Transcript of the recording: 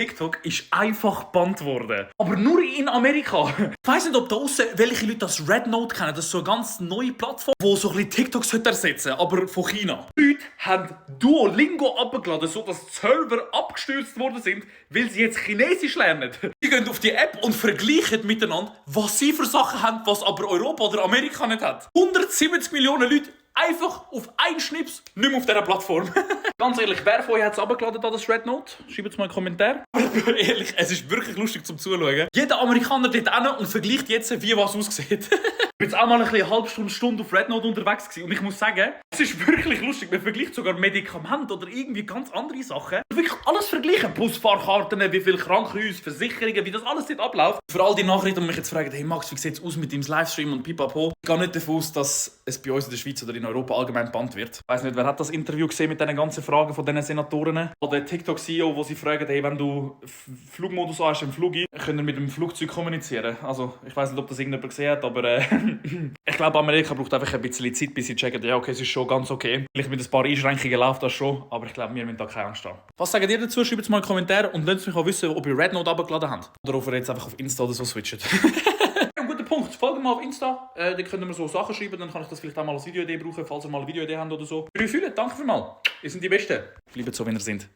TikTok ist einfach gebannt worden. Aber nur in Amerika. Ich weiss nicht, ob da draussen welche Leute das Red Note kennen. Das ist so eine ganz neue Plattform, die so ein bisschen TikToks ersetzen aber von China. Die Leute haben Duolingo abgeladen, sodass die Server abgestürzt worden sind, weil sie jetzt Chinesisch lernen. Sie gehen auf die App und vergleichen miteinander, was sie für Sachen haben, was aber Europa oder Amerika nicht hat. 170 Millionen Leute einfach auf einen Schnips nicht mehr auf dieser Plattform. Ganz ehrlich, wer von euch hat es abgeladen, das Red Note? Schreibt es mal in den Kommentar. Aber ehrlich, es ist wirklich lustig zum Zuschauen. Jeder Amerikaner dort hin und vergleicht jetzt, wie was aussieht. Ich bin jetzt auch mal eine halbe Stunde auf Red Note unterwegs gewesen. Und ich muss sagen, es ist wirklich lustig. Man vergleicht sogar Medikamente oder irgendwie ganz andere Sachen. Wirklich alles vergleichen. Busfahrkarten, wie viele Krankenhäuser, Versicherungen, wie das alles dort abläuft. Für all die Nachrichten, die mich jetzt fragen, hey Max, wie sieht es aus mit deinem Livestream und pipapo? Ich gehe nicht davon aus, dass es bei uns in der Schweiz oder in Europa allgemein gebannt wird. Ich weiss nicht, wer hat das Interview gesehen mit diesen ganzen Fragen von diesen Senatoren? Oder der TikTok-CEO, wo sie fragen, hey, wenn du Flugmodus hast im Flug, können wir mit dem Flugzeug kommunizieren. Also, ich weiss nicht, ob das irgendjemand gesehen hat, aber ich glaube, Amerika braucht einfach ein bisschen Zeit, bis sie checken, ja, okay, es ist schon ganz okay. Vielleicht mit ein paar Einschränkungen läuft das schon, aber ich glaube, wir müssen da keine Angst haben. Was sagt ihr dazu? Schreibt es mal in die Kommentare und lasst mich auch wissen, ob ihr Red Note abgeladen habt. Oder ob ihr jetzt einfach auf Insta oder so switcht. Ein guter Punkt. Folgt mir auf Insta. Da könnt ihr mir so Sachen schreiben, dann kann ich das vielleicht auch mal als Videoidee brauchen, falls ihr mal eine Videoidee habt oder so. Für euch fühlen, danke vielmals. Ihr seid die Besten. Bleibt so, wie ihr seid.